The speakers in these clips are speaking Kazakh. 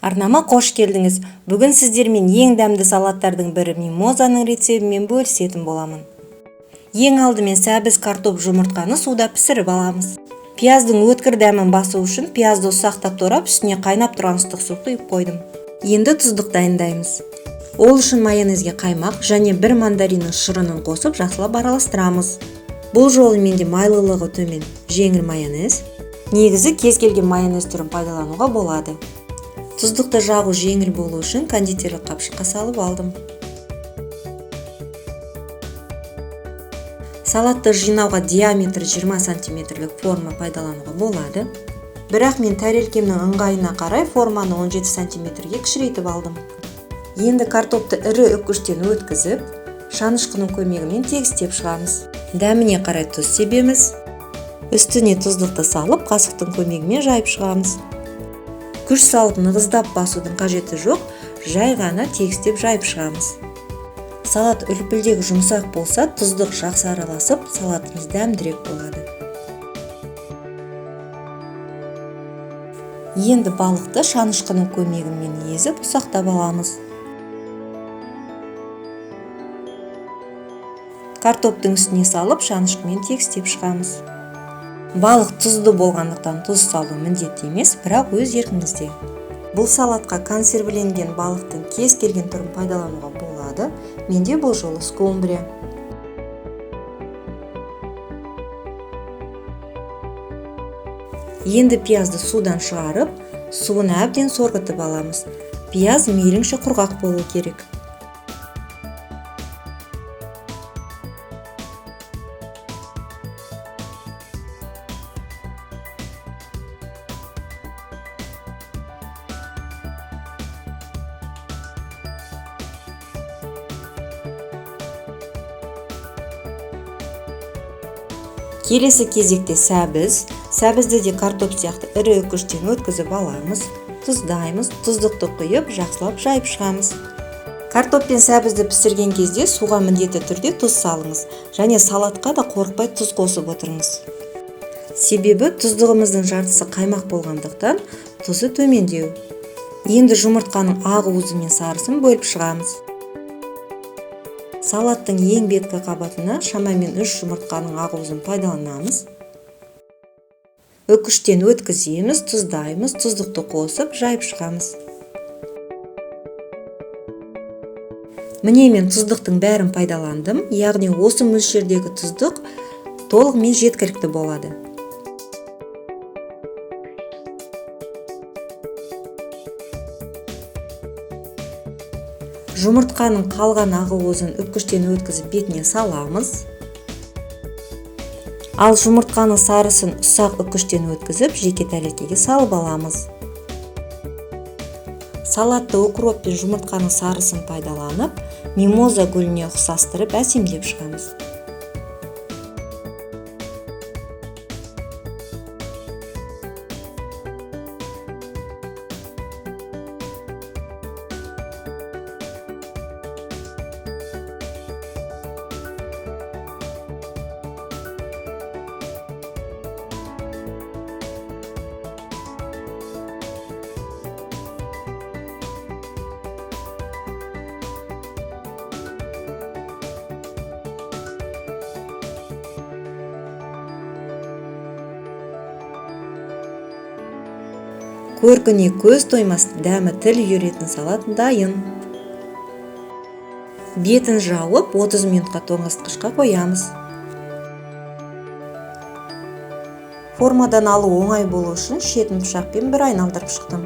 Арнама қош келдіңіз. Бүгін сіздермен ең дәмді салаттардың бірі мимозаның рецебімен бөлісетін боламын. Ең алдымен сәбіз, картоп, жұмыртқаны суда пісіріп аламыз. Пияздың өткір дәмін басу үшін пиязды ұсақтап турап, үстіне қайнап тұрған ыстық су құйып қойдым. Енді тұздық дайындаймыз. Ол үшін майонезге қаймақ және бір мандариннің шырынын қосып жақсылап араластырамыз. Бұл жолы менде майлылығы төмен жеңіл майонез. Негізі кез келген майонез түрін пайдалануға болады. Тұздықты жағу жеңіл болу үшін кондитерлік қапшыққа салып алдым. Салатты жинауға диаметрі 20 см форма пайдалануға болады. Бірақ мен тәрелкемнің ыңғайына қарай форманы 17 см-ге кішірейтіп алдым. Енді картопты ірі үккіштен өткізіп, шанышқының көмегімен тегістеп шығамыз. Дәміне қарай тұз себеміз. Үстіне тұздықты салып, қасықтың көмегімен жайып шығамыз. Күш салып нығыздап басудың қажеті жоқ, жай ғана тегістеп жайып шығамыз. Салат үлпілдегі жұмсақ болса, тұздық жақсы араласып, салатымыз дәмдірек болады. Енді балықты шанышқының көмегімен езіп ұсақтап аламыз. Картоптың үстіне салып, шанышқымен тегістеп шығамыз. Балық тұзды болғандықтан тұз салу міндетті емес, бірақ өз еркіңізде. Бұл салатқа консервіленген балықтың кез келген түрін пайдалануға болады. Менде бұл жолы скумбрия. Енді пиязды судан шығарып, суын әбден сорғытып аламыз. Пияз мейлінше құрғақ болу керек. Келесі кезекте сәбізді де картоп сияқты ірі үккіштен өткізіп аламыз. Тұздаймыз, тұздықты құйып, жақсылап жайып шығамыз. Картоп пен сәбізді пісірген кезде суға міндетті түрде тұз салыңыз, және салатқа да қорықпай тұз қосып отырыңыз. Себебі тұздығымыздың жартысы қаймақ болғандықтан тұзы төмендеу. Енді жұмыртқаның ақ уызы мен сарысын бөліп шығамыз. Салаттың ең беткі қабатына шамамен 3 жұмыртқаның ақ уызын пайдаланамыз. Үккіштен өткіземіз, тұздаймыз, тұздықты қосып, жайып шығамыз. Міне мен тұздықтың бәрін пайдаландым, яғни осы мөлшердегі тұздық толығымен жеткілікті болады. Жұмыртқаның қалған ақ уызын үккіштен өткізіп бетіне саламыз. Ал жұмыртқаның сарысын ұсақ үккіштен өткізіп, жеке тәрелкеге салып аламыз. Салатты укроп пен жұмыртқаның сарысын пайдаланып, мимоза гүліне ұқсастырып әсемдеп шығамыз. Көркіне көз тоймас, дәмі тіл үйіретін салат дайын. Бетін жауып, 30 минутқа тоңазытқышқа қоямыз. Формадан алу оңай болу үшін шетін пышақпен бір айналдырып шықтым.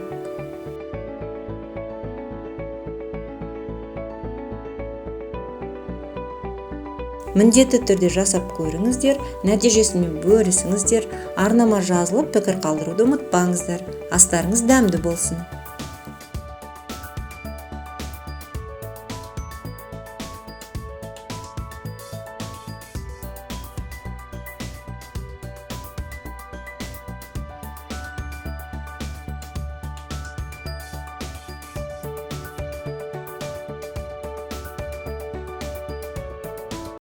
Міндетті түрде жасап көріңіздер, нәтижесімен бөлісіңіздер, арнама жазылып пікір қалдыруды ұмытпаңыздар. Астарыңыз дәмді болсын.